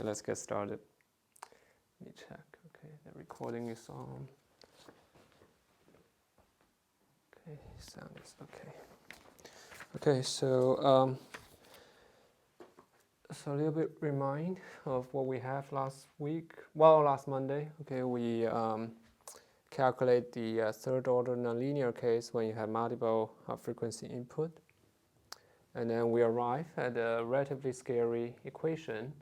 let's get started. Let me check. Okay, the recording is on. Okay, sound is okay. Okay, so a little bit remind of what we have last week. Well, last Monday. Okay, we calculate the third order nonlinear case when you have multiple frequency input. And then we arrive at a relatively scary equation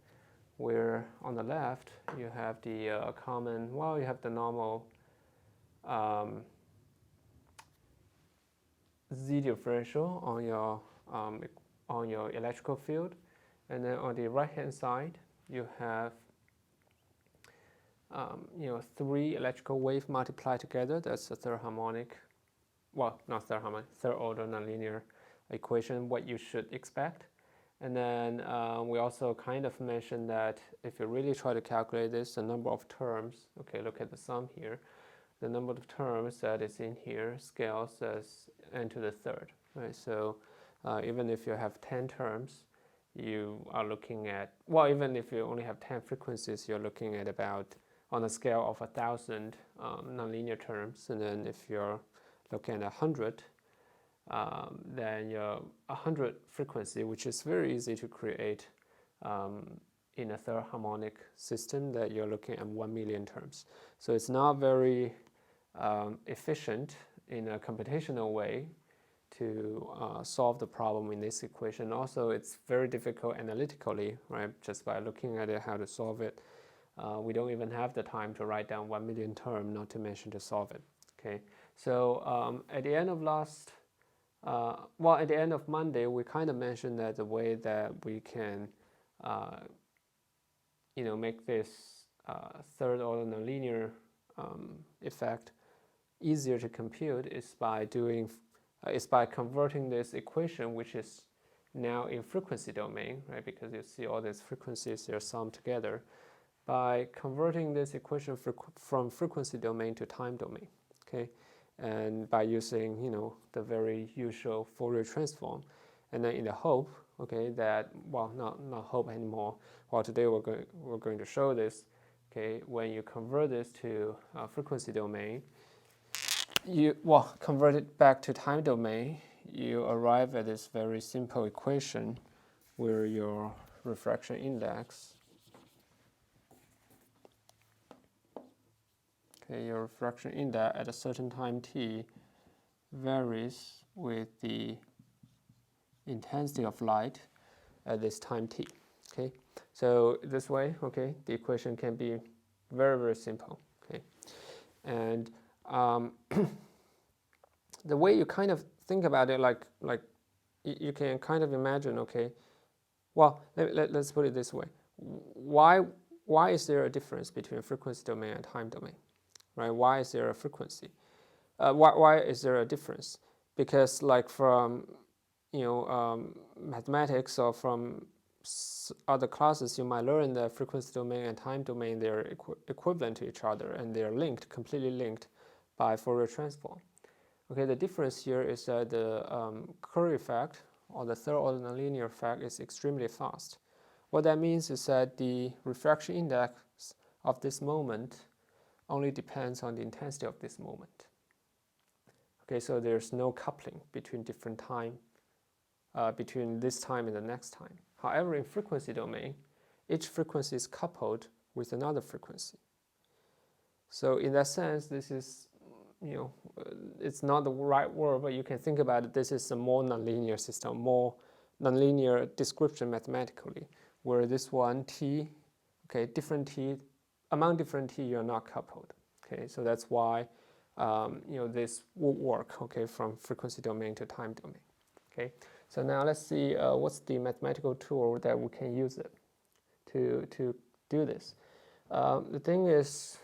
where on the left you have the common, well, you have the normal Z differential on your electrical field. And then on the right hand side you have three electrical waves multiplied together. That's the third harmonic, well, not third harmonic, third order nonlinear equation, what you should expect. And then we also kind of mentioned that if you really try to calculate this, the number of terms, okay, look at the sum here, the number of terms that is in here scales as n to the third, right? So even if you have 10 terms, you are looking at, well, even if you only have 10 frequencies, you're looking at about, on a scale of 1,000 nonlinear terms. And then if you're looking at 100, then you're 100 frequency, which is very easy to create in a third harmonic system, that you're looking at 1 million terms. So it's not very efficient in a computational way to solve the problem in this equation. Also, it's very difficult analytically, right? Just by looking at it, how to solve it. We don't even have the time to write down 1 million term, not to mention to solve it. Okay, so at the end of at the end of Monday, we kind of mentioned that the way that we can, make this third order nonlinear effect easier to compute is by converting this equation, which is now in frequency domain, right? Because you see all these frequencies, they're summed together. By converting this equation from frequency domain to time domain, okay? And by using, the very usual Fourier transform. And then in the hope, okay, that, well, not hope anymore. Well, today we're going to show this, okay? When you convert this to frequency domain, convert it back to time domain, you arrive at this very simple equation where your refraction index, okay, your refraction index at a certain time t varies with the intensity of light at this time t. Okay, so this way, okay, the equation can be very, very simple. Okay, and the way you kind of think about it, like you can kind of imagine, okay, well, let's put it this way. Why is there a difference between frequency domain and time domain, right? Why is there a frequency? Why is there a difference? Because like from, mathematics or from other classes, you might learn that frequency domain and time domain, they're equivalent to each other, and they're linked, completely linked by Fourier transform. Okay, the difference here is that the Curry effect, or the third order nonlinear effect, is extremely fast. What that means is that the refraction index of this moment only depends on the intensity of this moment. Okay, so there's no coupling between different time, between this time and the next time. However, in frequency domain, each frequency is coupled with another frequency. So in that sense, this is, it's not the right word, but you can think about it, this is a more nonlinear system, more nonlinear description mathematically, where this one t, okay, different t, among different t, you're not coupled. Okay, so that's why this would work, okay, from frequency domain to time domain. Okay, so now let's see what's the mathematical tool that we can use it to do this. The thing is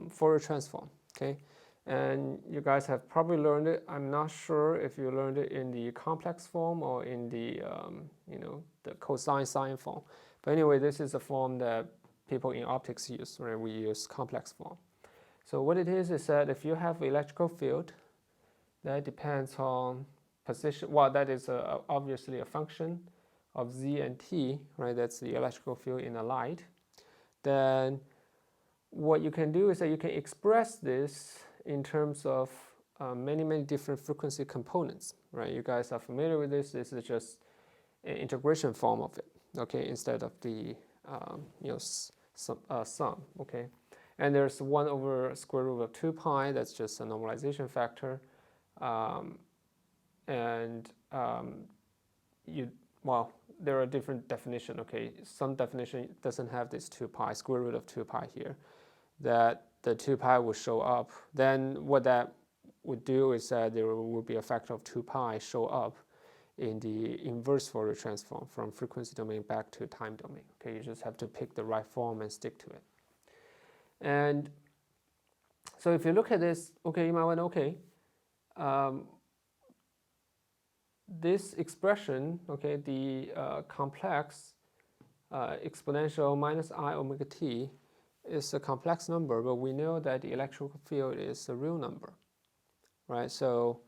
Fourier transform, okay, and you guys have probably learned it. I'm not sure if you learned it in the complex form or in the the cosine sine form. But anyway, this is a form that people in optics use, right? We use complex form. So what it is that if you have electrical field that depends on position, well, that is obviously a function of z and t, right? That's the electrical field in a light, then what you can do is that you can express this in terms of many different frequency components, right? You guys are familiar with this. This is just an integration form of it, okay, instead of the sum, okay. And there's 1 over square root of 2 pi. That's just a normalization factor, there are different definitions, okay. Some definition doesn't have this 2 pi, square root of 2 pi here, that the 2 pi will show up. Then what that would do is that there will be a factor of 2 pi show up in the inverse Fourier transform from frequency domain back to time domain. Okay, you just have to pick the right form and stick to it. And so if you look at this, okay, you might want, okay, this expression, okay, the complex exponential minus I omega t is a complex number, but we know that the electrical field is a real number, right? So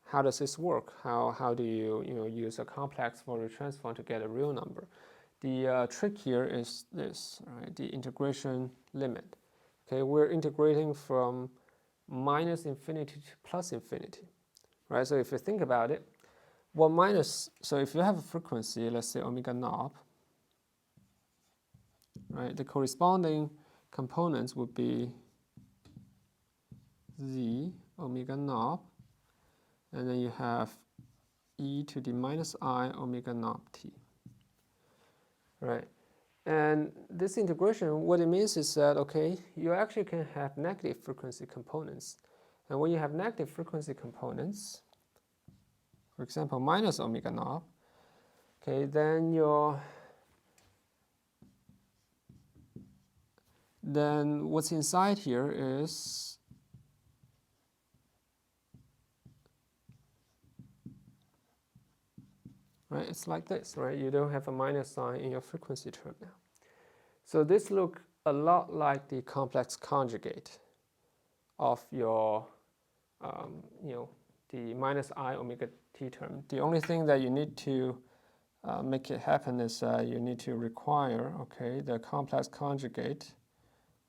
how does this work? How do you use a complex Fourier transform to get a real number? The trick here is this, right? The integration limit. Okay, we're integrating from minus infinity to plus infinity, right? So if you think about it, so if you have a frequency, let's say omega naught, right? The corresponding components would be z omega naught, and then you have e to the minus I omega naught t, right? And this integration, what it means is that, okay, you actually can have negative frequency components. And when you have negative frequency components, for example, minus omega naught, okay, then what's inside here is right, it's like this, right? You don't have a minus sign in your frequency term now. So this looks a lot like the complex conjugate of your, the minus I omega t term. The only thing that you need to make it happen is you need to require, okay, the complex conjugate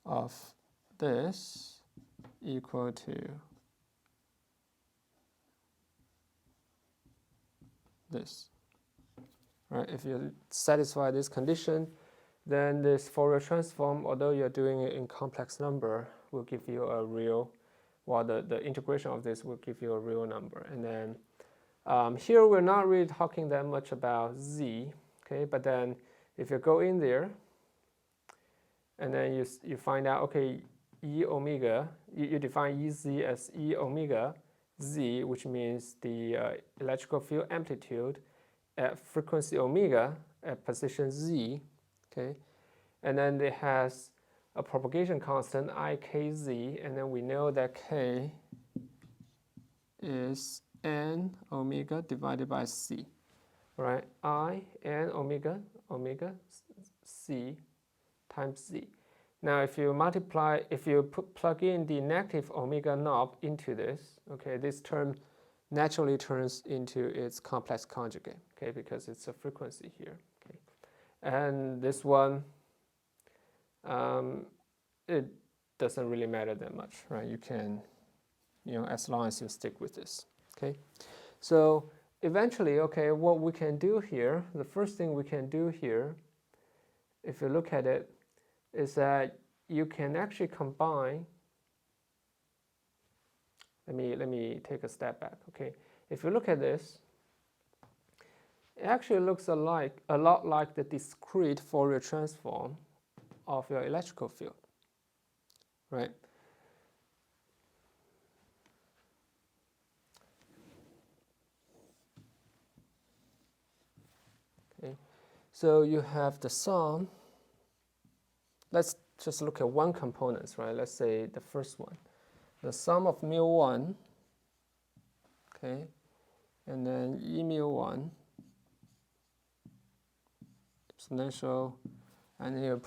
of this equal to this. Right? If you satisfy this condition, then this Fourier transform, although you're doing it in complex number, will give you a real, the integration of this will give you a real number. And then here we're not really talking that much about z, okay? But then if you go in there, and then you find out, okay, E omega, you define Ez as E omega z, which means the electrical field amplitude at frequency omega at position z, okay? And then it has a propagation constant ikz, and then we know that k is n omega divided by c, right? I n omega c times z. Now if you multiply, if you plug in the negative omega naught into this, okay, this term naturally turns into its complex conjugate, okay, because it's a frequency here, okay. And this one, it doesn't really matter that much, right? You can, as long as you stick with this, okay. So eventually, okay, what we can do here, the first thing we can do here, if you look at it, is that you can actually combine. Let me take a step back, okay? If you look at this, it actually looks a lot like the discrete Fourier transform of your electrical field, right? Okay, so you have the sum. Let's just look at one component, right? Let's say the first one. The sum of mu1, okay, and then E mu1 exponential, and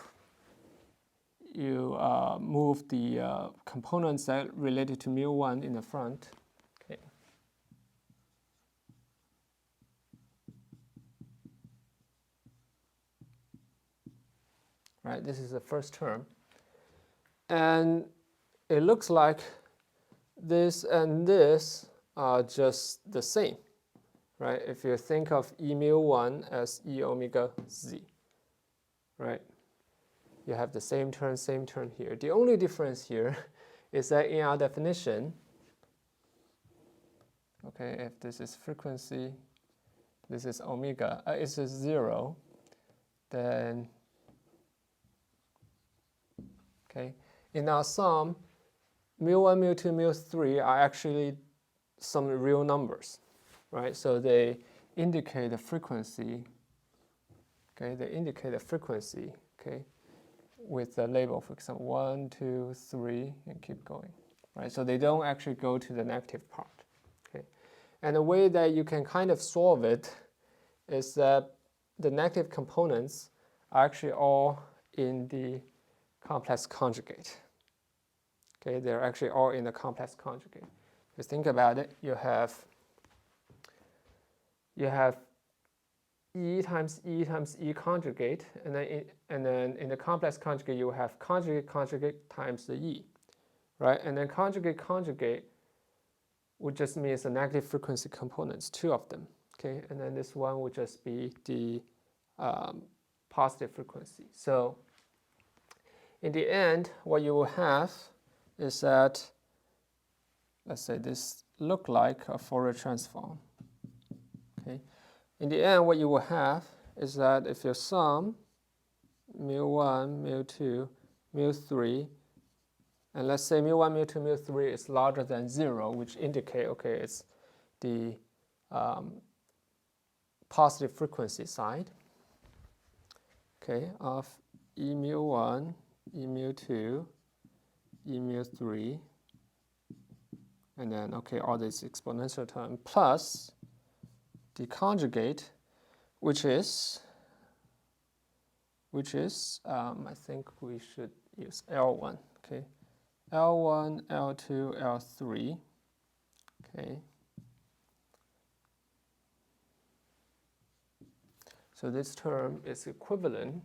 you move the components that related to mu1 in the front, okay. right? This is the first term. And it looks like this and this are just the same, right? If you think of E mu1 as E omega z, right? You have the same term here. The only difference here is that in our definition, okay, if this is frequency, this is omega, it's a 0, then, okay, in our sum, mu1, mu2, mu3 are actually some real numbers, right? So they indicate the frequency, okay, they indicate the frequency, okay, with the label, for example, 1, 2, 3, and keep going, right? So they don't actually go to the negative part, okay? And the way that you can kind of solve it is that the negative components are actually all in the complex conjugate, okay? They're actually all in the complex conjugate. Just think about it. You have E times E times E conjugate, and then in the complex conjugate you have conjugate times the E, right? And then conjugate would just mean the negative frequency components, 2 of them, okay? And then this one would just be the positive frequency. So in the end, what you will have is that, let's say this look like a Fourier transform, okay? In the end, what you will have is that if you sum mu1, mu2, mu3, and let's say mu1, mu2, mu3 is larger than 0, which indicate, okay, it's the positive frequency side, okay, of E mu1, E mu2, E mu3, and then, okay, all this exponential term plus the conjugate, which is I think we should use L1, okay, L1, L2, L3, okay. So this term is equivalent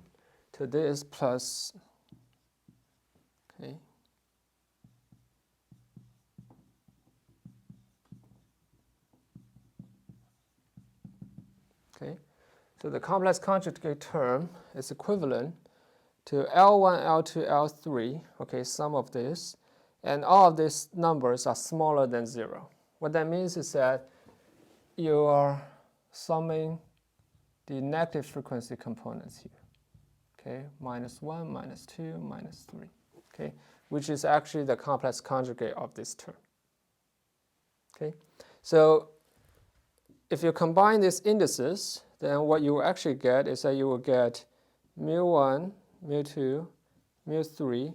to this plus, okay, okay. So the complex conjugate term is equivalent to L1, L2, L3, okay, sum of this, and all of these numbers are smaller than 0. What that means is that you are summing the negative frequency components here, okay, -1, -2, -3, okay, which is actually the complex conjugate of this term, okay. So if you combine these indices, then what you will actually get is that you will get mu1, mu2, mu3,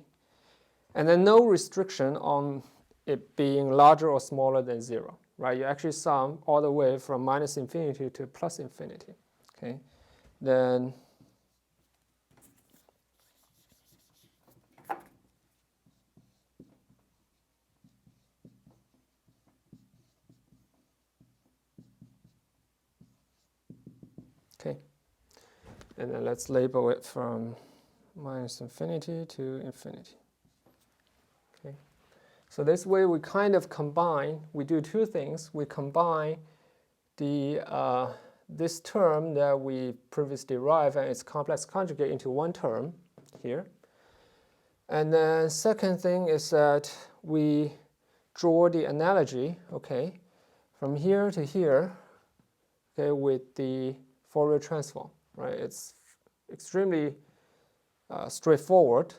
and then no restriction on it being larger or smaller than 0, right? You actually sum all the way from -infinity to +infinity, okay? Then okay, and then let's label it from -infinity to infinity. Okay, so this way we kind of combine. We do 2 things. We combine the this term that we previously derived and its complex conjugate into one term here. And then second thing is that we draw the analogy, okay, from here to here, okay, with the Fourier transform, right? It's extremely straightforward,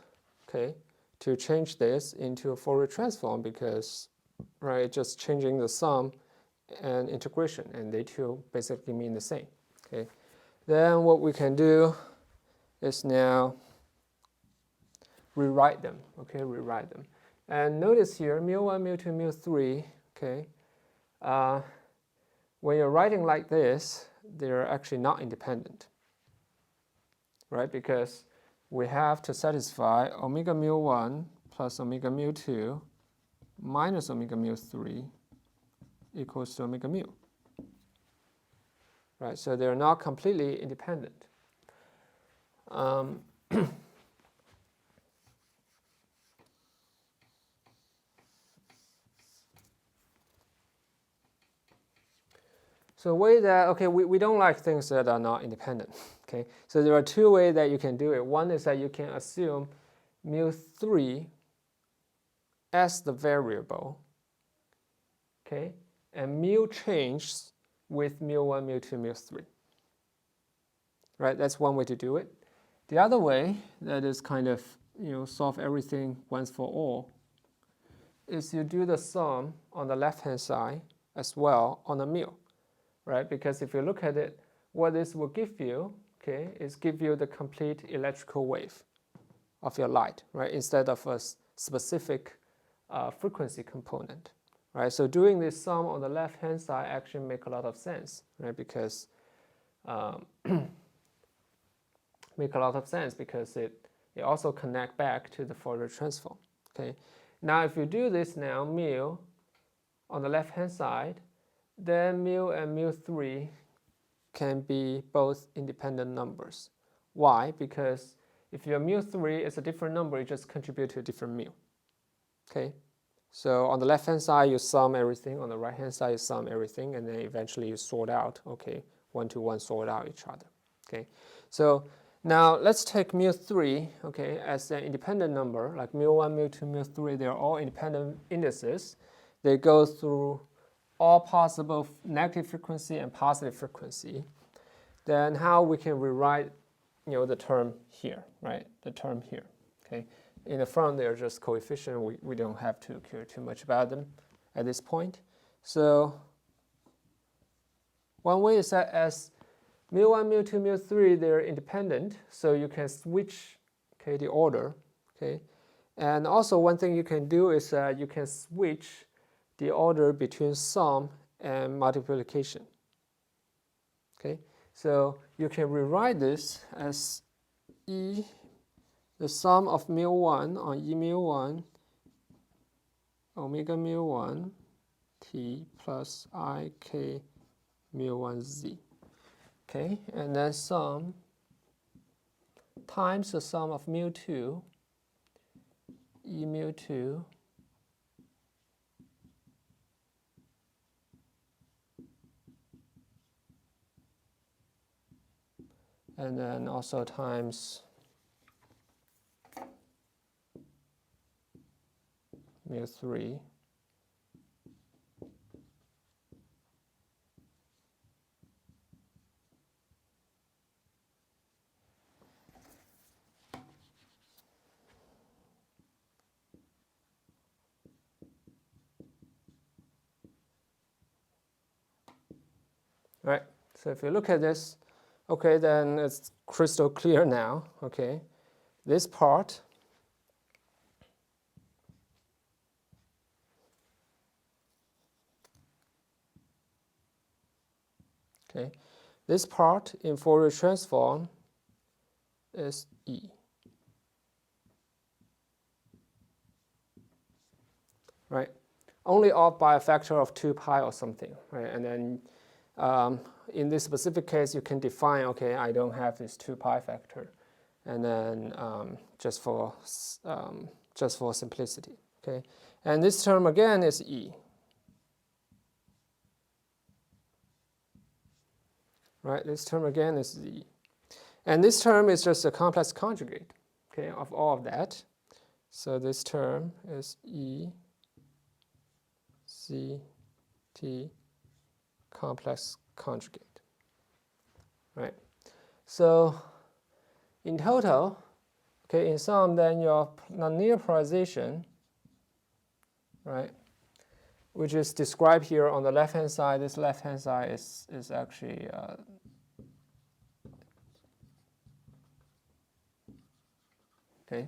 okay, to change this into a Fourier transform because, right, just changing the sum and integration, and they two basically mean the same, okay. Then what we can do is now rewrite them, okay, rewrite them. And notice here, mu1, mu2, mu3, okay, when you're writing like this, they're actually not independent, right? Because we have to satisfy omega mu1 plus omega mu2 minus omega mu3 equals to omega mu, right? So they're not completely independent. So a way that, okay, we don't like things that are not independent, okay? So there are two ways that you can do it. One is that you can assume mu3 as the variable, okay? And mu changes with mu1, mu2, mu3, right? That's one way to do it. The other way that is kind of, solve everything once for all is you do the sum on the left-hand side as well on the mu, right? Because if you look at it, what this will give you, okay, is give you the complete electrical wave of your light, right? Instead of a specific frequency component, right? So doing this sum on the left-hand side actually make a lot of sense, right? Because make a lot of sense because it also connect back to the Fourier transform, okay? Now if you do this now, mu on the left-hand side, then mu and mu3 can be both independent numbers. Why? Because if your mu3 is a different number, you just contribute to a different mu, okay? So on the left-hand side, you sum everything. On the right-hand side, you sum everything, and then eventually you sort out, okay, one to one sort out each other, okay? So now let's take mu3, okay, as an independent number, like mu1, mu2, mu3, they're all independent indices. They go through all possible negative frequency and positive frequency. Then how we can rewrite, the term here, right? The term here, okay? In the front, they're just coefficient. We don't have to care too much about them at this point. So one way is that as mu1, mu2, mu3, they're independent, so you can switch, okay, the order, okay? And also one thing you can do is you can switch the order between sum and multiplication, okay? So you can rewrite this as E, the sum of mu1 on E mu1, omega mu1, t plus I k mu1 z. Okay, and then sum times the sum of mu2, E mu2, and then also times mu3, right? So if you look at this, okay, then it's crystal clear now, okay? This part, okay, this part in Fourier transform is E, right? Only off by a factor of 2 pi or something, right? And then in this specific case, you can define, okay, I don't have this 2 pi factor, and then just for simplicity, okay? And this term again is E, right? This term again is Z, and this term is just a complex conjugate, okay, of all of that. So this term is E Z T complex conjugate, right? So in total, okay, in sum, then your nonlinear polarization, right, which is described here on the left-hand side. This left-hand side is actually okay.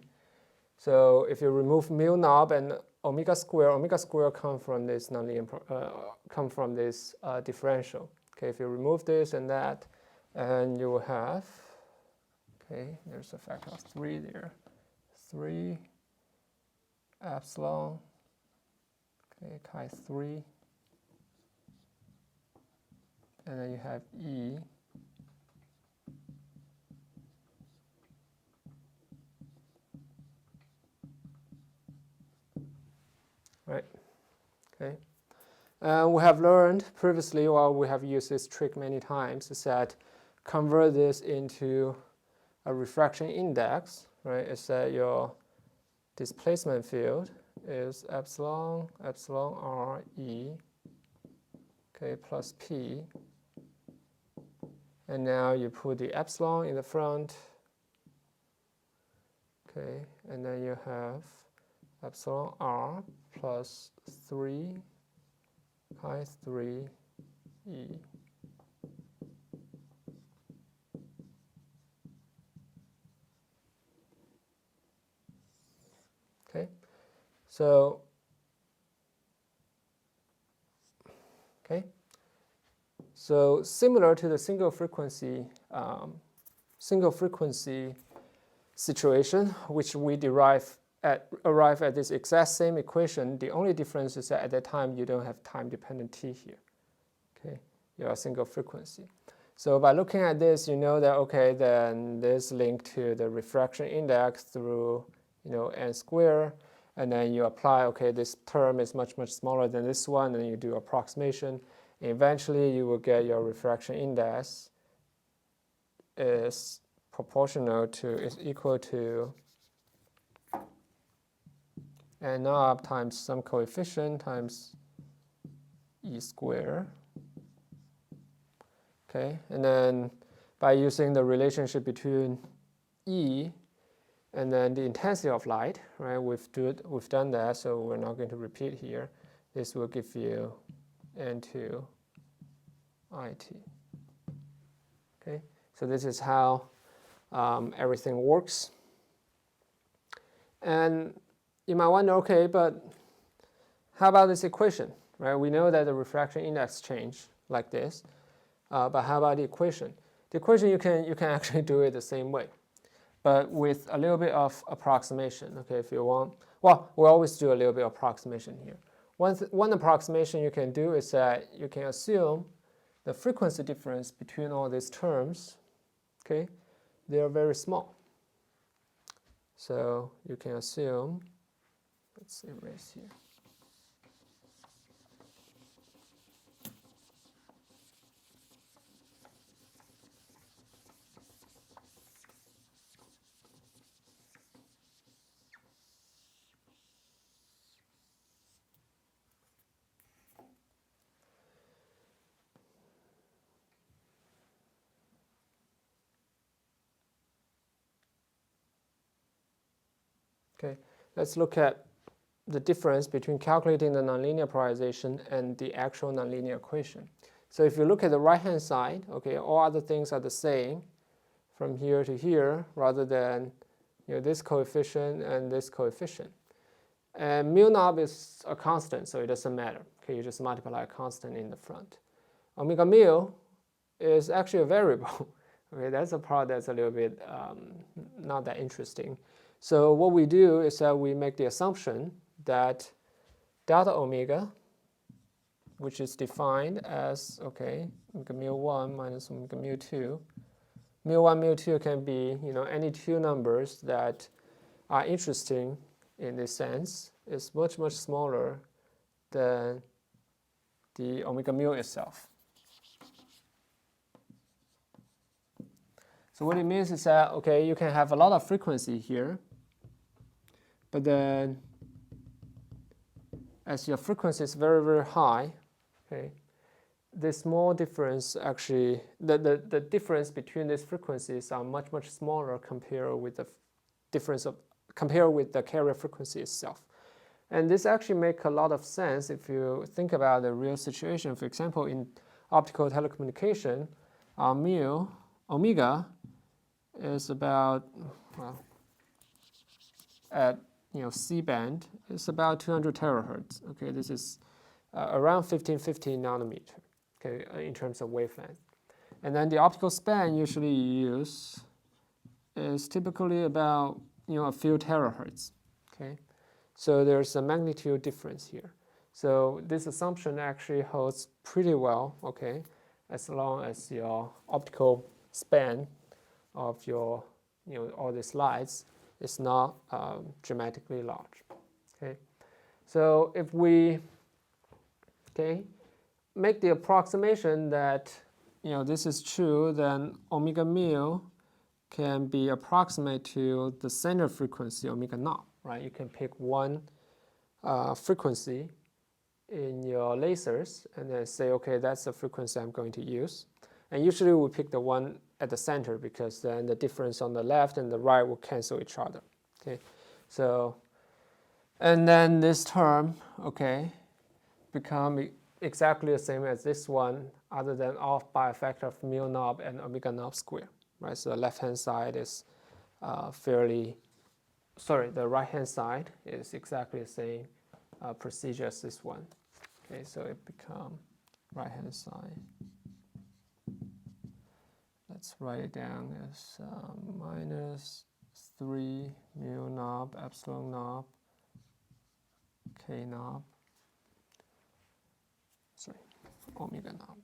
So if you remove mu knob and omega square come from this nonlinear come from this differential. Okay, if you remove this and that, and you will have, okay, there's a factor of 3 there, 3 epsilon, okay, chi 3, and then you have E right, okay. We have learned previously, or we have used this trick many times, is that convert this into a refraction index, right? Is that your displacement field is epsilon r e, okay, plus p. And now you put the epsilon in the front, okay, and then you have epsilon r plus 3 pi 3 e. Okay, so similar to the single frequency situation, which we arrive at this exact same equation. The only difference is that at that time you don't have time-dependent t here. Okay, you're a single frequency. So by looking at this, you know that okay, then this linked to the refraction index through n squared, and then you apply okay, this term is much smaller than this one, and you do approximation. And eventually, you will get your refraction index is equal to n naught times some coefficient times e squared. Okay, and then by using the relationship between E and then the intensity of light, right? We've done that, so we're not going to repeat here. This will give you N2 IT. Okay, so this is how everything works. And you might wonder, okay, but how about this equation, right? We know that the refraction index change like this, but how about the equation? The equation you can actually do it the same way, but with a little bit of approximation. Okay, if you want, well, we always do a little bit of approximation here. One approximation you can do is that you can assume the frequency difference between all these terms, okay, they are very small. So you can assume, let's erase here. Okay, let's look at the difference between calculating the nonlinear polarization and the actual nonlinear equation. So if you look at the right-hand side, okay, all other things are the same from here to here, rather than this coefficient and this coefficient. And mu naught is a constant, so it doesn't matter. Okay, you just multiply a constant in the front. Omega mu is actually a variable. Okay, that's a part that's a little bit not that interesting. So what we do is that we make the assumption that delta omega, which is defined as, okay, omega mu1 minus omega mu2. Mu1, mu2 can be, any two numbers that are interesting in this sense. Is much smaller than the omega mu itself. So what it means is that, okay, you can have a lot of frequency here, but then as your frequency is very high, okay, this small difference actually, the difference between these frequencies are much smaller compared with the carrier frequency itself. And this actually makes a lot of sense if you think about the real situation. For example, in optical telecommunication, omega is about, well, at C band, it's about 200 terahertz. Okay, this is around 1550 nanometer. Okay, in terms of wavelength, and then the optical span usually you use is typically about a few terahertz. Okay, so there's a magnitude difference here. So this assumption actually holds pretty well. Okay, as long as your optical span of your all these lights is not dramatically large. Okay, so if we okay, make the approximation that, this is true, then omega mu can be approximate to the center frequency omega naught, right? You can pick one frequency in your lasers and then say, okay, that's the frequency I'm going to use. And usually we pick the one at the center because then the difference on the left and the right will cancel each other. Okay, so, and then this term, okay, become exactly the same as this one, other than off by a factor of mu naught and omega naught square, right? So the left-hand side is the right-hand side is exactly the same procedure as this one. Okay, so it becomes right-hand side. Let's write it down as minus 3 mu naught epsilon naught k naught, omega naught.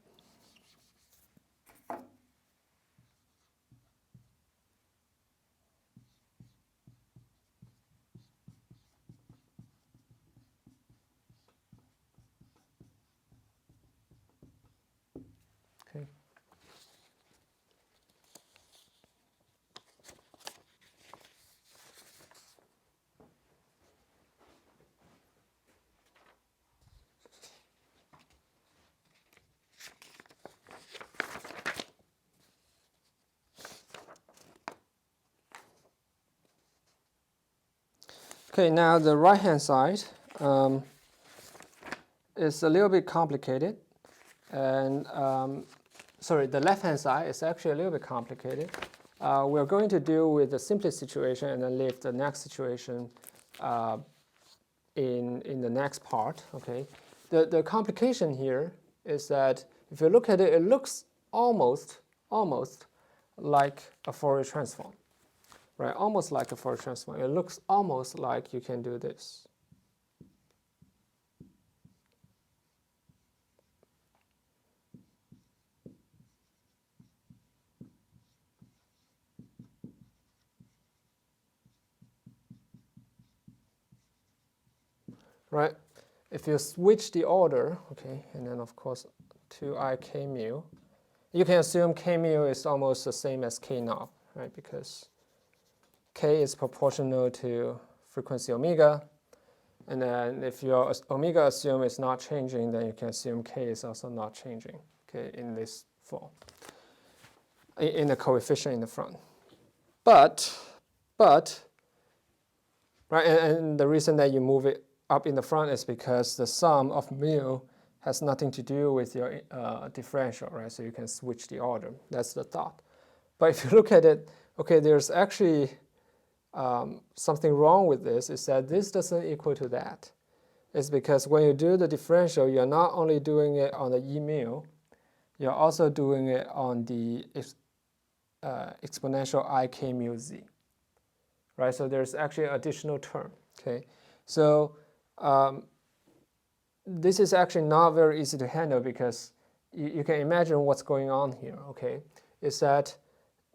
Okay. Okay, now the right-hand side is a little bit complicated, and the left-hand side is actually a little bit complicated. We're going to deal with the simplest situation and then leave the next situation in the next part. Okay, the complication here is that if you look at it, it looks almost like a Fourier transform. Right, almost like a Fourier transform. It looks almost like you can do this. Right, if you switch the order, okay, and then of course 2I k mu, you can assume k mu is almost the same as k naught, right, because k is proportional to frequency omega, and then if your omega assume is not changing, then you can assume k is also not changing, okay, in this form, in the coefficient in the front. But, right, and the reason that you move it up in the front is because the sum of mu has nothing to do with your differential, right? So you can switch the order. That's the thought. But if you look at it, okay, there's actually something wrong with this, is that this doesn't equal to that. It's because when you do the differential, you're not only doing it on the E mu, you're also doing it on the exponential I k mu z, right? So there's actually an additional term, okay? So this is actually not very easy to handle because you can imagine what's going on here, okay? Is that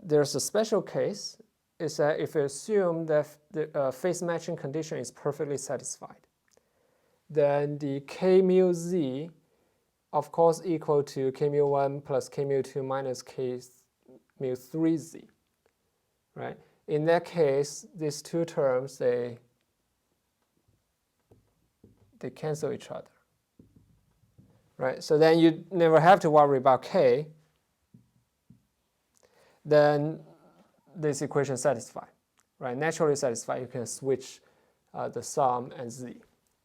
there's a special case, is that if you assume that the phase matching condition is perfectly satisfied, then the k mu z, of course, equal to k mu 1 plus k mu 2 minus k mu 3z, right? In that case, these two terms, they cancel each other, right? So then you never have to worry about k. Then this equation is satisfied, right? Naturally satisfied. You can switch the sum and z.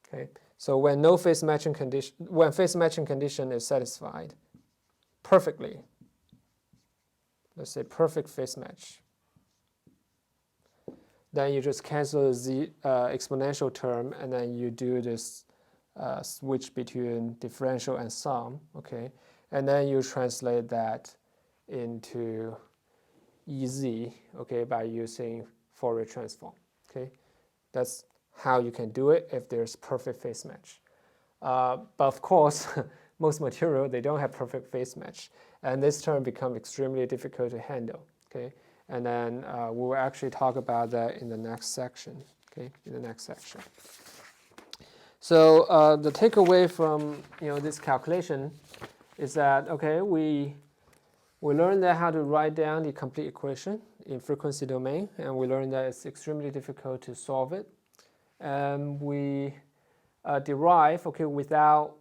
Okay. So when phase matching condition is satisfied perfectly, let's say perfect phase match, then you just cancel the z exponential term, and then you do this switch between differential and sum, okay? And then you translate that into Ez, okay, by using Fourier transform, okay? That's how you can do it if there's perfect phase match. But of course, most material, they don't have perfect phase match. And this term becomes extremely difficult to handle, okay? And then we will actually talk about that in the next section, okay, in the next section. So the takeaway from this calculation is that we learned that how to write down the complete equation in frequency domain, and we learned that it's extremely difficult to solve it. And we derive without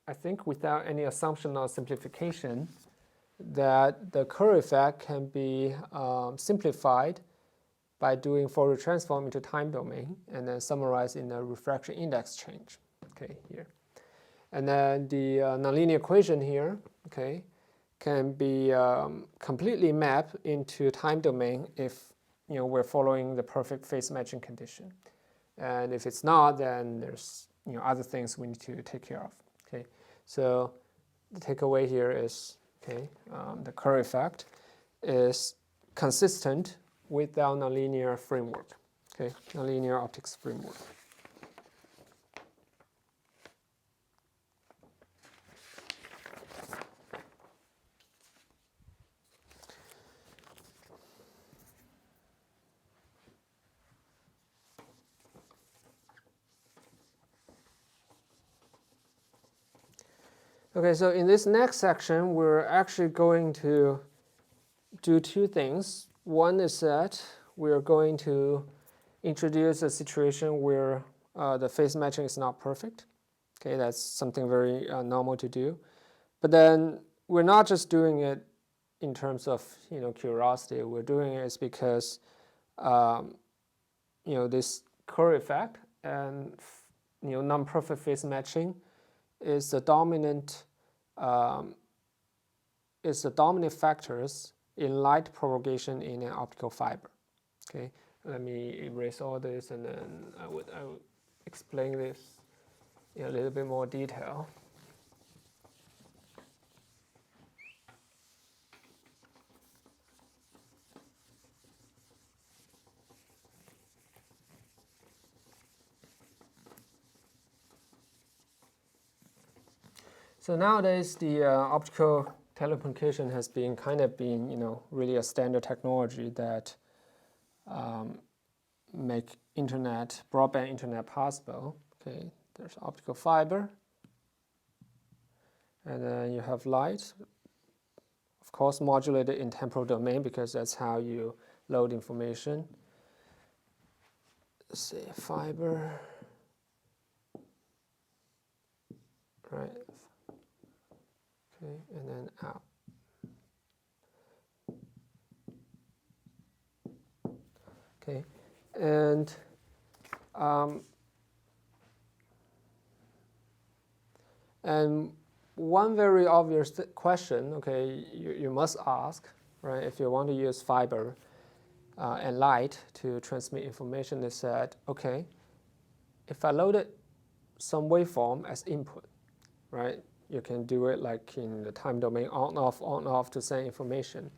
any assumption or simplification that the Curry effect can be simplified by doing Fourier transform into time domain and then summarize in a refraction index change. Here. And then the nonlinear equation here, can be completely mapped into time domain if we're following the perfect phase matching condition. And if it's not, then there's other things we need to take care of. So the takeaway here is the Curry effect is consistent with our nonlinear framework, nonlinear optics framework. So in this next section, we're actually going to do two things. One is that we're going to introduce a situation where the phase matching is not perfect. That's something very normal to do. But then we're not just doing it in terms of curiosity. We're doing it because this Curry effect and non-perfect phase matching is the dominant factors in light propagation in an optical fiber. Let me erase all this, and then I would explain this in a little bit more detail. So nowadays, the optical telecommunication has been really a standard technology that make broadband internet possible. There's optical fiber, and then you have light, of course modulated in temporal domain because that's how you load information. Let's say fiber, right? And then out. And one very obvious question, you must ask, right? If you want to use fiber and light to transmit information, is that if I loaded some waveform as input, right? You can do it like in the time domain on off to send information.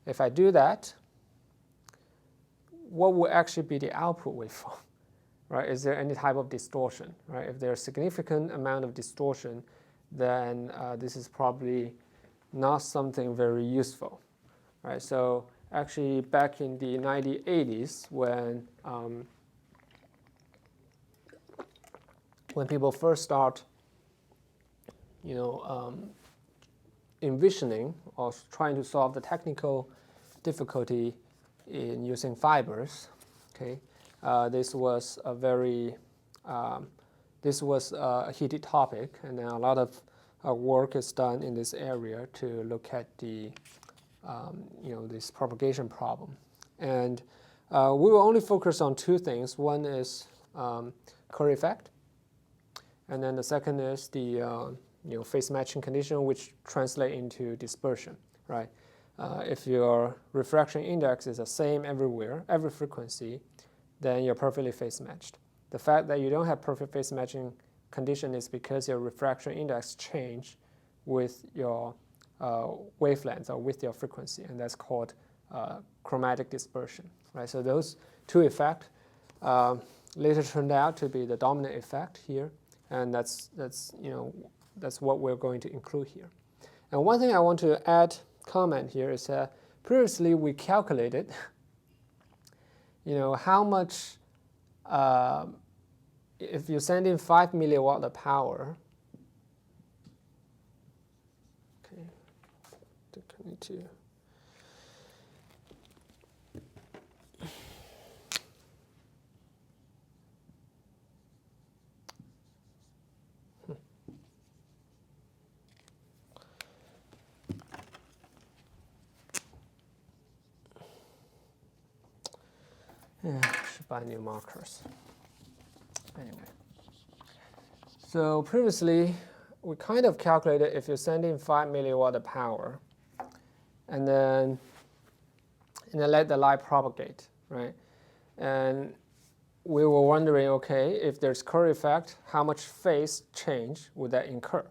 If I do that, what will actually be the output waveform, right? Is there any type of distortion, right? If there's a significant amount of distortion, then this is probably not something very useful, right? So actually back in the 1980s when people first start envisioning or trying to solve the technical difficulty in using fibers, this was a very heated topic, and then a lot of work is done in this area to look at the this propagation problem. And we will only focus on two things. One is Curry effect, and then the second is the phase matching condition, which translate into dispersion, right? If your refraction index is the same everywhere, every frequency, then you're perfectly phase matched. The fact that you don't have perfect phase matching condition is because your refraction index change with your wavelength or with your frequency, and that's called chromatic dispersion, right? So those two effects later turned out to be the dominant effect here, and that's what we're going to include here. And one thing I want to comment here is that previously we calculated how much if you send in 5 milliwatt of power, okay, I need to. Yeah, should buy new markers. Anyway, so previously we kind of calculated if you send in 5 milliwatt of power, and then let the light propagate, right? And we were wondering, okay, if there's Curry effect, how much phase change would that incur,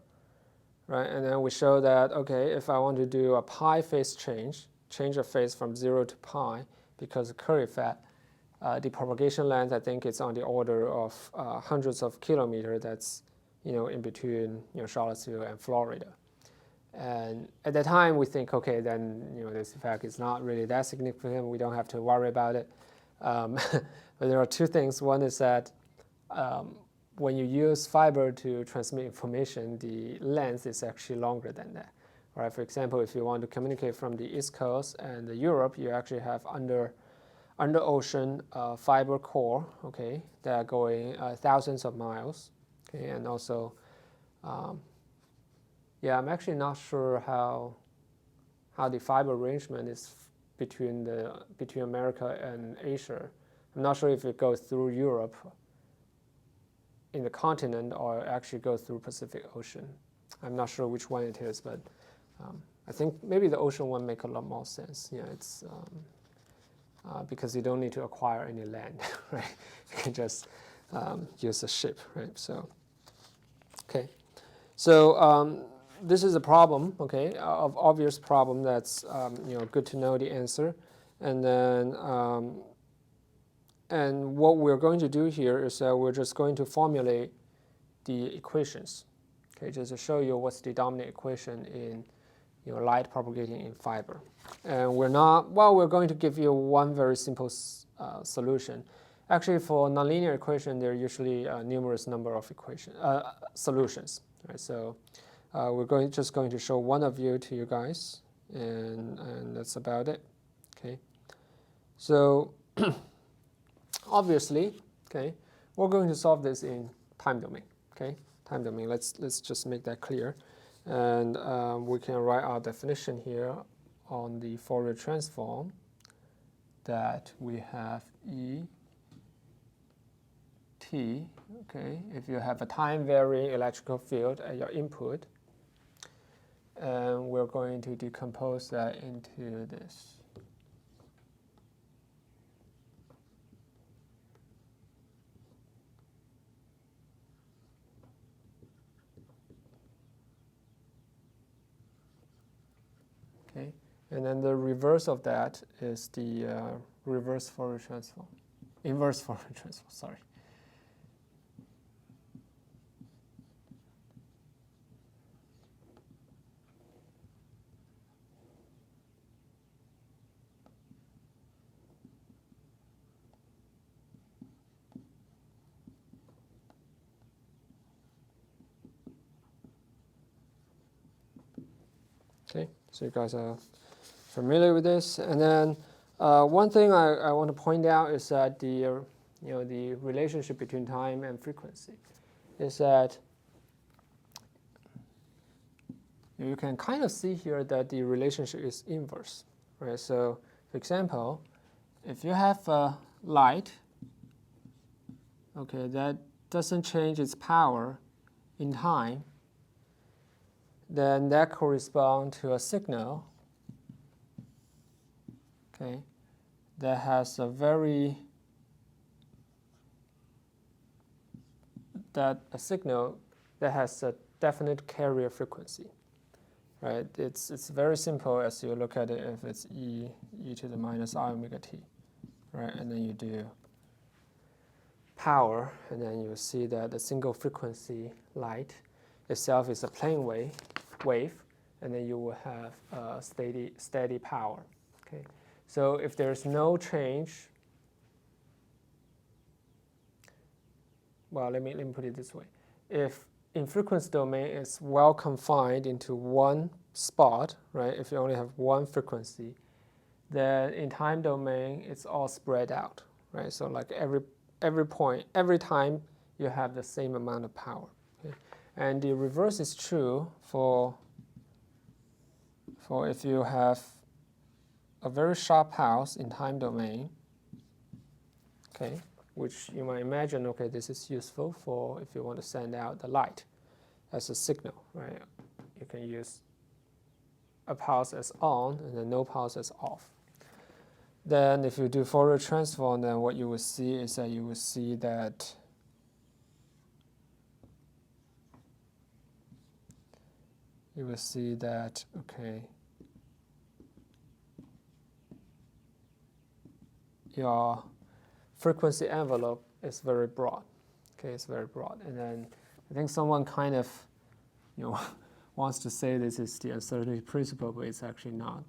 right? And then we show that, okay, if I want to do a pi phase change of phase from 0 to pi because of Curry effect, the propagation length, I think it's on the order of hundreds of kilometers. That's, in between, Charlottesville and Florida. And at that time, we think, okay, then, this effect is not really that significant. We don't have to worry about it. But there are two things. One is that when you use fiber to transmit information, the length is actually longer than that. Right? For example, if you want to communicate from the East Coast and Europe, you actually have under ocean fiber core, okay, that are going thousands of miles, okay, and also, yeah, I'm actually not sure how the fiber arrangement is between America and Asia. I'm not sure if it goes through Europe in the continent or actually goes through Pacific Ocean. I'm not sure which one it is, but I think maybe the ocean one makes a lot more sense. Yeah, it's because you don't need to acquire any land, right? You can just use a ship, right? So, okay. So this is a problem, okay, of obvious problem that's good to know the answer, and then and what we're going to do here is that we're just going to formulate the equations, okay, just to show you what's the dominant equation in light propagating in fiber. And we're going to give you one very simple solution. Actually, for nonlinear equation, there are usually a numerous number of solutions. Right? So we're just going to show one of you to you guys, and that's about it. Okay. So obviously, okay, we're going to solve this in time domain. Okay, time domain. Let's just make that clear. And we can write our definition here on the Fourier transform that we have E t, okay, if you have a time varying electrical field at your input, and we're going to decompose that into this. Okay, and then the reverse of that is the reverse Fourier transform, inverse Fourier transform, sorry. Okay, so you guys are familiar with this. And then one thing I want to point out is that the the relationship between time and frequency is that you can kind of see here that the relationship is inverse, right? So, for example, if you have light, okay, that doesn't change its power in time, then that corresponds to a signal, okay, that has a signal that has a definite carrier frequency, right? It's very simple as you look at it. If it's e to the minus I omega t, right, and then you do power, and then you see that the single frequency light itself is a plane wave, and then you will have a steady power. Okay, so if there's no change well, let me put it this way. If in frequency domain it's well confined into one spot, right? If you only have one frequency, then in time domain it's all spread out, right? So like every point, every time you have the same amount of power. Okay? And the reverse is true for if you have a very sharp pulse in time domain, okay, which you might imagine, okay, this is useful for if you want to send out the light as a signal, right? You can use a pulse as on and then no pulse as off. Then if you do Fourier transform, then what you will see is that you will see that okay, your frequency envelope is very broad. Okay, it's very broad. And then I think someone kind of, wants to say this is the uncertainty principle, but it's actually not.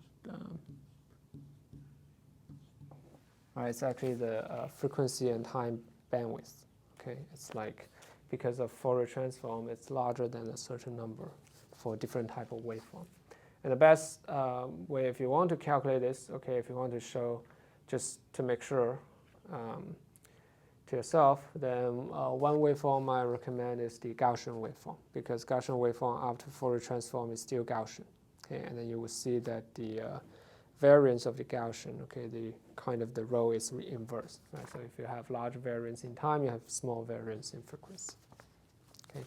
It's actually the frequency and time bandwidth. Okay, it's like because of Fourier transform, it's larger than a certain number for different type of waveform. And the best way, if you want to calculate this, okay, if you want to show, just to make sure to yourself, then one waveform I recommend is the Gaussian waveform, because Gaussian waveform after Fourier transform is still Gaussian. Okay, and then you will see that the variance of the Gaussian, okay, the kind of the rho is inverse, right? So if you have large variance in time, you have small variance in frequency. Okay.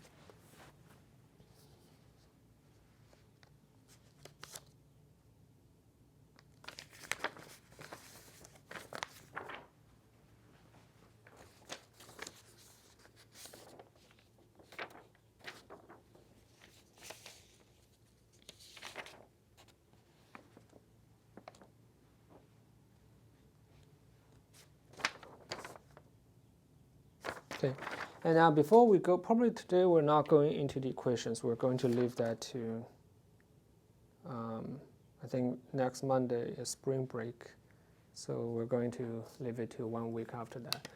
Okay, and now before we go, probably today we're not going into the equations. We're going to leave that to, I think next Monday is spring break, so we're going to leave it to 1 week after that.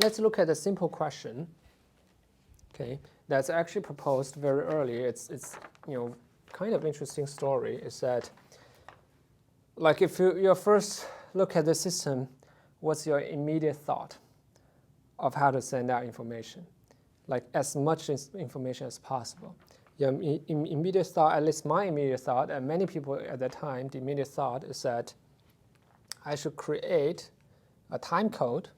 Let's look at a simple question. Okay, that's actually proposed very early. It's kind of interesting story. Is that like if you first look at the system, what's your immediate thought of how to send out information? Like as much information as possible. Your immediate thought, at least my immediate thought, and many people at that time, the immediate thought is that I should create a time code,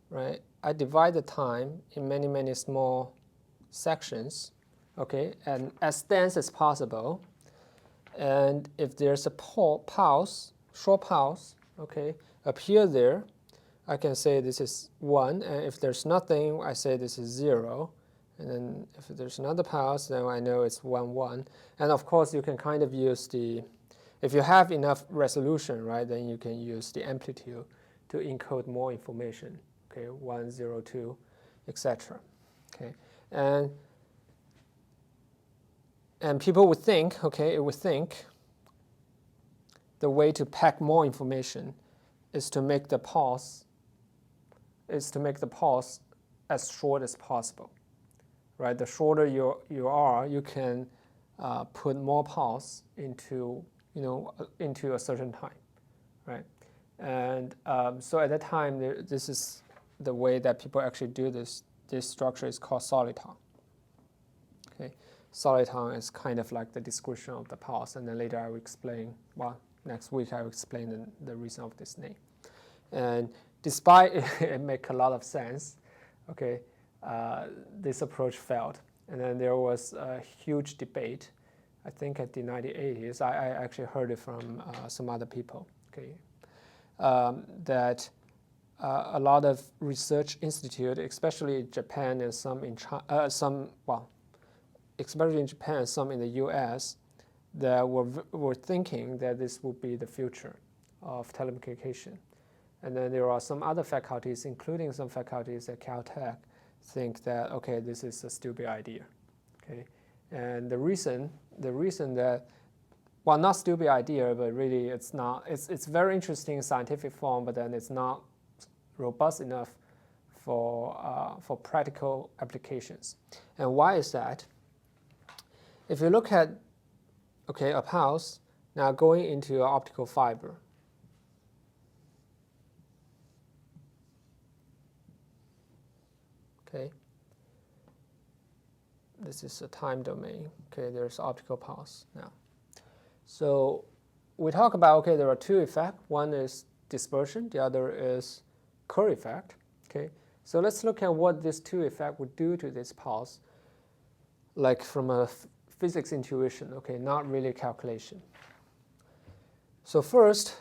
right? I divide the time in many, many small sections, okay, and as dense as possible. And if there's a pulse, short pulse, okay, appear there, I can say this is 1, and if there's nothing, I say this is 0. And then if there's another pulse, then I know it's 1, 1. And of course, you can kind of use if you have enough resolution, right, then you can use the amplitude to encode more information, okay, 1, 0, 2, etc. Okay, and people would think, okay, it would think the way to pack more information is to make the pulse as short as possible, right? The shorter you are, you can put more pulse into a certain time, right? And so at that time, this is the way that people actually do this. This structure is called soliton. Okay, soliton is kind of like the description of the pulse, and then later I will explain. Well, next week I will explain the reason of this name. And despite it make a lot of sense, okay, this approach failed. And then there was a huge debate, I think at the 1980s. I actually heard it from some other people, okay, that a lot of research institute, especially in Japan and some in China, especially in Japan and some in the US, that were thinking that this would be the future of telecommunication. And then there are some other faculties, including some faculties at Caltech, think that, okay, this is a stupid idea. Okay, and the reason that well, not stupid idea, but really it's not. It's very interesting in scientific form, but then it's not robust enough for practical applications. And why is that? If you look at a pulse now going into an optical fiber. Okay. This is a time domain. Okay, there's optical pulse now. So we talk about, there are two effects. One is dispersion, the other is Kerr effect. Okay, so let's look at what these two effects would do to this pulse, like from a physics intuition, not really calculation. So first,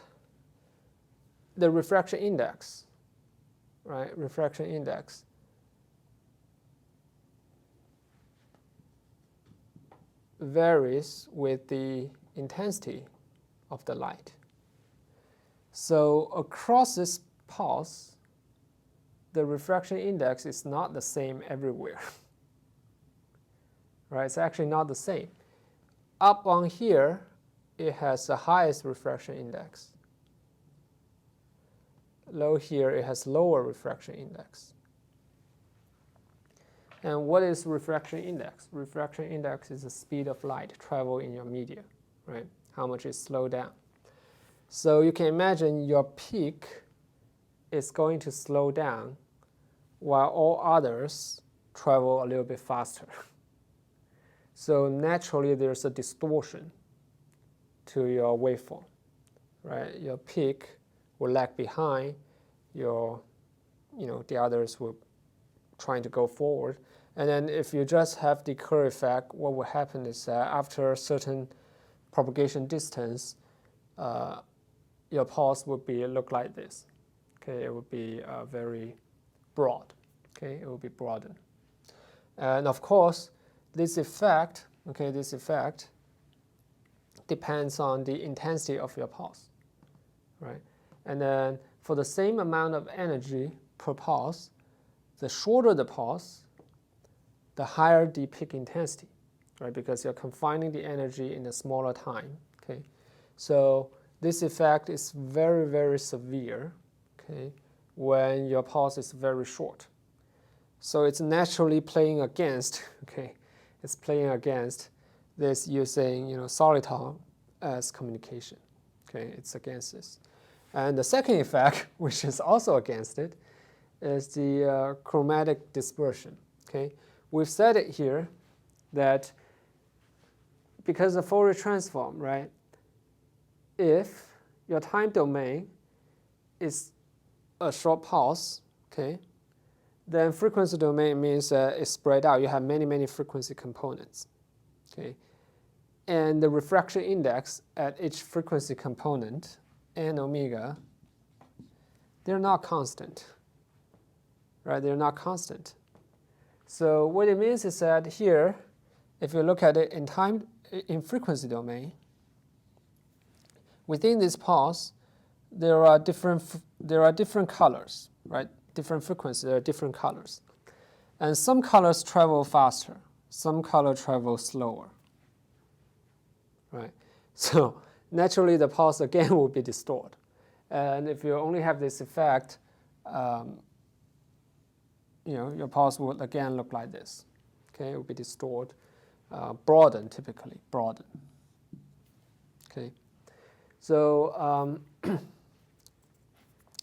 the refraction index, right? Refraction index. Varies with the intensity of the light. So across this pulse, the refraction index is not the same everywhere. Right? It's actually not the same. Up on here, it has the highest refraction index. Low here, it has lower refraction index. And what is refraction index? Refraction index is the speed of light travel in your media, right? How much it slows down. So you can imagine your peak is going to slow down while all others travel a little bit faster. So naturally there's a distortion to your waveform, right? Your peak will lag behind your, the others will trying to go forward. And then if you just have the Kerr effect, what will happen is that after a certain propagation distance, your pulse would look like this. Okay, it would be very broad. Okay, it will be broadened. And of course, this effect, depends on the intensity of your pulse, right? And then for the same amount of energy per pulse, the shorter the pulse, the higher the peak intensity, right? Because you're confining the energy in a smaller time. Okay, so this effect is very, very severe. Okay, when your pulse is very short. So it's naturally playing against. Okay, it's playing against this using solitone as communication. Okay, it's against this. And the second effect, which is also against it, is the chromatic dispersion. Okay, we've said it here that because of Fourier transform, right? If your time domain is a short pulse, okay, then frequency domain means that it's spread out. You have many, many frequency components, okay, and the refraction index at each frequency component, n omega, they're not constant. Right, they're not constant. So what it means is that here, if you look at it in frequency domain, within this pulse, there are different colors, right? Different frequencies, there are different colors, and some colors travel faster, some colors travel slower. Right, so naturally the pulse again will be distorted, and if you only have this effect. Your pulse will again look like this. Okay, it will be distorted, broadened, typically broadened. Okay, so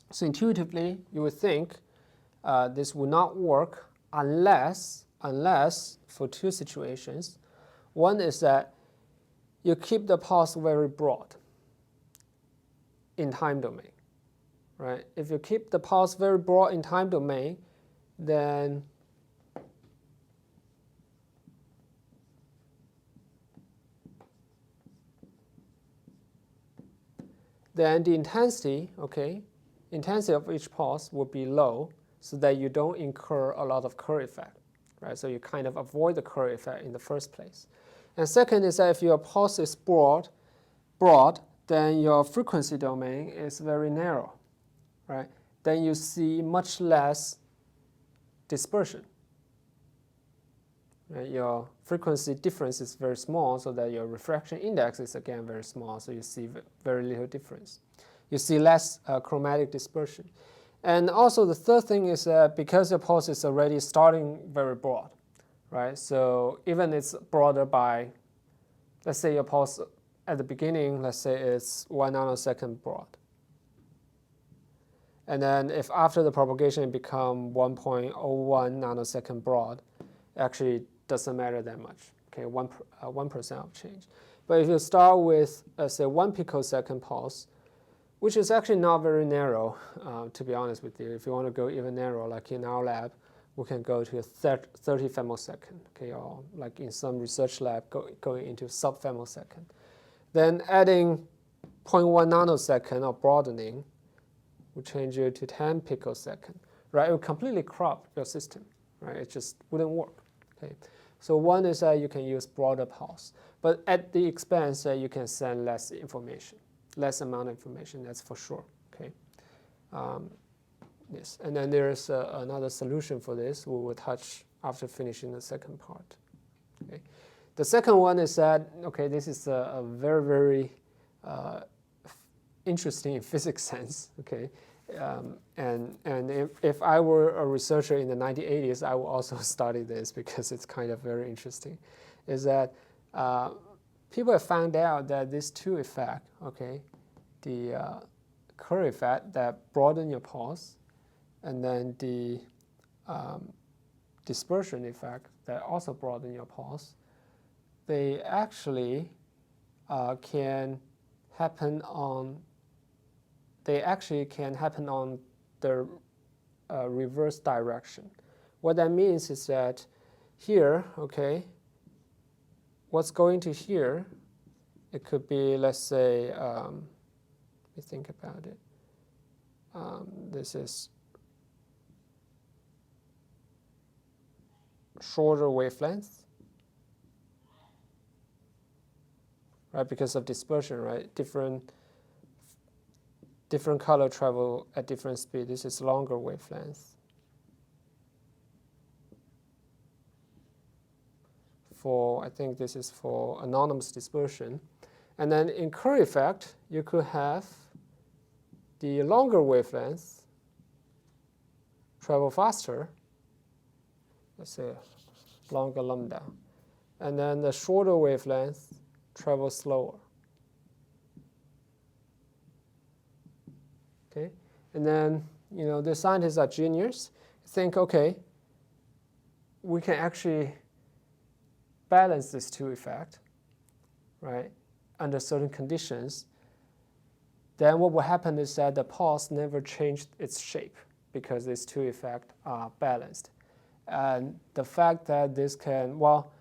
so intuitively you would think this would not work unless for two situations. One is that you keep the pulse very broad in time domain, right? If you keep the pulse very broad in time domain, then the intensity, intensity of each pulse will be low, so that you don't incur a lot of Kerr effect, right? So you kind of avoid the Kerr effect in the first place. And second is that if your pulse is broad, then your frequency domain is very narrow, right? Then you see much less dispersion, right? Your frequency difference is very small, so that your refraction index is again very small, so you see very little difference. You see less chromatic dispersion. And also the third thing is that because your pulse is already starting very broad, right? So even it's broader by, let's say your pulse at the beginning, let's say it's 1 nanosecond broad. And then if after the propagation it become 1.01 nanosecond broad, actually doesn't matter that much, okay, 1% of change. But if you start with, let's say, 1 picosecond pulse, which is actually not very narrow, to be honest with you. If you want to go even narrow, like in our lab, we can go to 30 femtosecond, okay, or like in some research lab, going into sub-femtosecond. Then adding 0.1 nanosecond of broadening will change you to 10 picosecond, right? It will completely crop your system, right? It just wouldn't work, okay? So one is that you can use broader pulse, but at the expense that you can send less information. Less amount of information, that's for sure. Okay. Yes, and then there's another solution for this. We will touch after finishing the second part. Okay. The second one is that, okay, this is a very, very interesting in physics sense. Okay, and if I were a researcher in the 1980s, I would also study this because it's kind of very interesting. Is that people have found out that these two effects, okay, the Kerr effect that broaden your pulse, and then the dispersion effect that also broaden your pulse, they actually can happen on. They actually can happen on the reverse direction. What that means is that here, okay, what's going to here, it could be, let's say, let me think about it. This is shorter wavelength, right? Because of dispersion, right? Different color travel at different speed. This is longer wavelength. For, I think this is for anonymous dispersion. And then in Kerr effect, you could have the longer wavelength travel faster, let's say longer lambda, and then the shorter wavelength travel slower. Okay, and then the scientists are genius. Think, okay, we can actually balance these two effects, right, under certain conditions. Then what will happen is that the pulse never changed its shape because these two effects are balanced. And the fact that this can, well,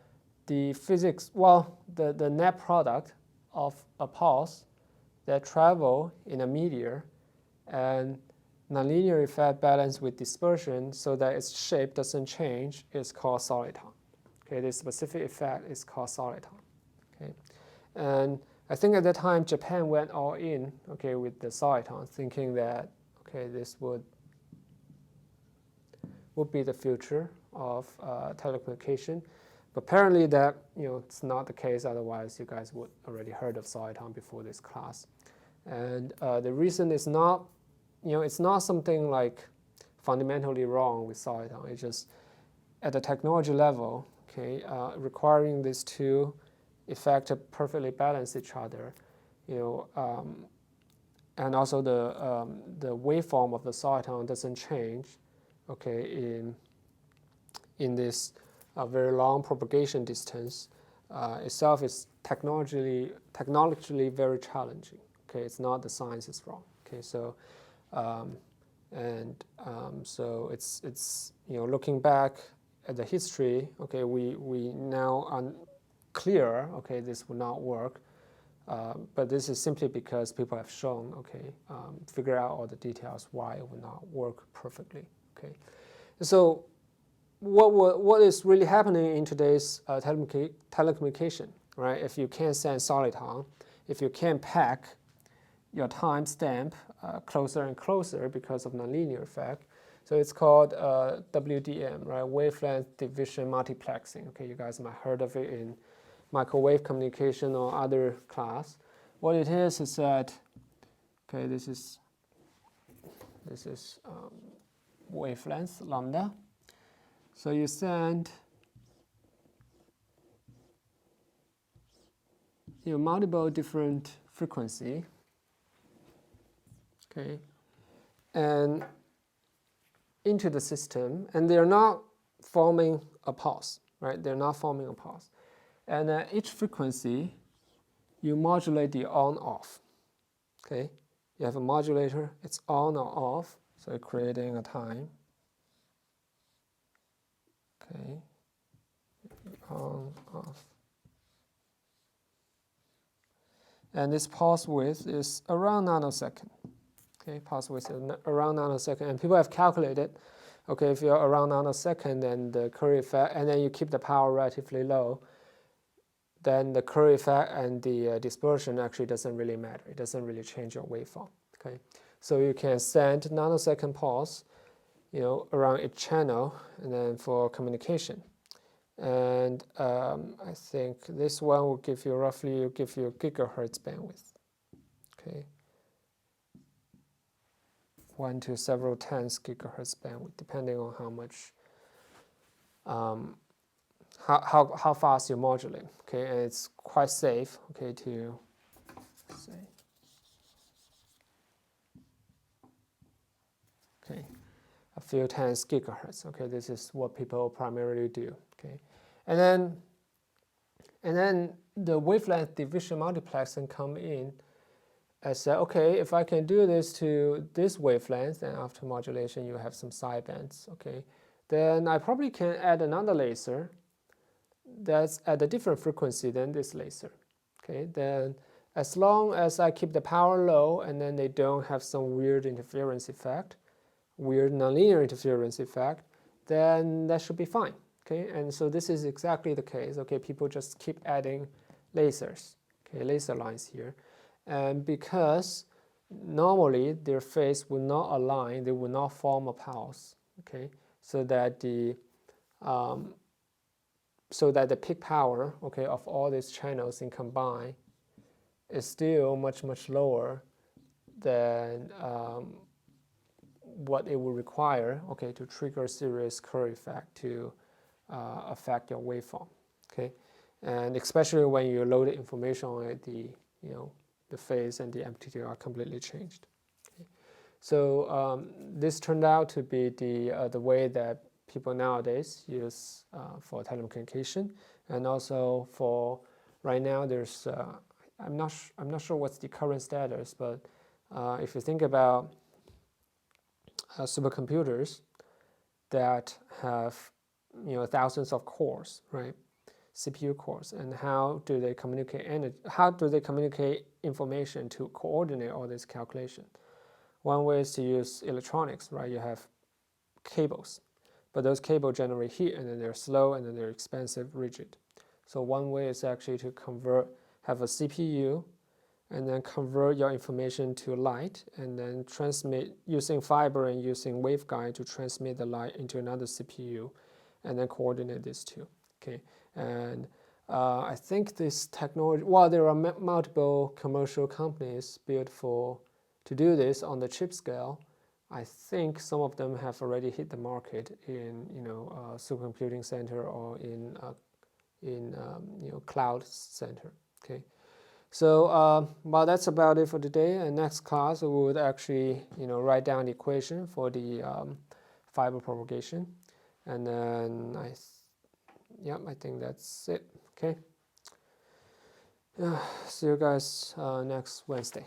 the physics, well, the net product of a pulse that travel in a meteor and nonlinear effect balanced with dispersion so that its shape doesn't change is called soliton. Okay, this specific effect is called soliton. Okay, and I think at that time Japan went all in, okay, with the soliton, thinking that, okay, this would be the future of telecommunication. But apparently that it's not the case. Otherwise, you guys would already heard of soliton before this class. And the reason is not, it's not something like fundamentally wrong with soliton. It's just at the technology level, okay, requiring these two effects to perfectly balance each other, and also the waveform of the soliton doesn't change, okay, in this very long propagation distance itself is technologically very challenging. Okay, it's not the science is wrong. Okay, so so it's looking back at the history. Okay, we now are clear. Okay, this will not work. But this is simply because people have shown, okay, figure out all the details why it will not work perfectly. Okay, so what is really happening in today's telecommunication, right? If you can't send soliton, if you can't pack your timestamp closer and closer because of nonlinear effect, So it's called WDM, right? Wavelength Division Multiplexing. Okay, you guys might have heard of it in microwave communication or other class. What it is that, okay, this is wavelength lambda. So you send multiple different frequency, okay, and into the system, and they're not forming a pulse, right? They're not forming a pulse. And each frequency, you modulate the on-off, okay? You have a modulator, it's on or off, so you're creating a time, okay, on, off. And this pulse width is around nanosecond. Okay, pulse width is around nanosecond, and people have calculated, okay, if you're around nanosecond, then the Curry effect, and then you keep the power relatively low, then the Curry effect and the dispersion actually doesn't really matter. It doesn't really change your waveform. Okay, so you can send nanosecond pulse, around each channel, and then for communication. And I think this one will give you roughly gigahertz bandwidth. Okay, 1 to several tens gigahertz bandwidth, depending on how much, how fast you modulate. Okay, and it's quite safe. Okay, to say, okay, a few tens gigahertz. Okay, this is what people primarily do. Okay, and then the wavelength division multiplexing come in. I said, okay, if I can do this to this wavelength, and after modulation you have some sidebands, okay, then I probably can add another laser that's at a different frequency than this laser. Okay, then as long as I keep the power low and then they don't have some weird interference effect, weird nonlinear interference effect, then that should be fine. Okay, and so this is exactly the case. Okay, people just keep adding lasers, okay, laser lines here. And because normally their phase will not align, they will not form a pulse, okay, so that the peak power, okay, of all these channels in combined is still much lower than what it would require, okay, to trigger a serious Curry effect to affect your waveform, okay, and especially when you load information on it, the phase and the amplitude are completely changed. Okay. So this turned out to be the way that people nowadays use for telecommunication, and also for right now. There's I'm not sure what's the current status, but if you think about supercomputers that have thousands of cores, right? CPU cores, and how do they communicate energy? How do they communicate information to coordinate all this calculation? One way is to use electronics, right? You have cables, but those cables generate heat, and then they're slow, and then they're expensive, rigid. So one way is actually to have a CPU, and then convert your information to light, and then transmit using fiber and using waveguide to transmit the light into another CPU, and then coordinate these two. Okay, and I think this technology, while there are multiple commercial companies built to do this on the chip scale, I think some of them have already hit the market in supercomputing center or in cloud center. Okay, so well, that's about it for today. And next class we would actually write down the equation for the fiber propagation, and then I think that's it. Okay. See you guys next Wednesday.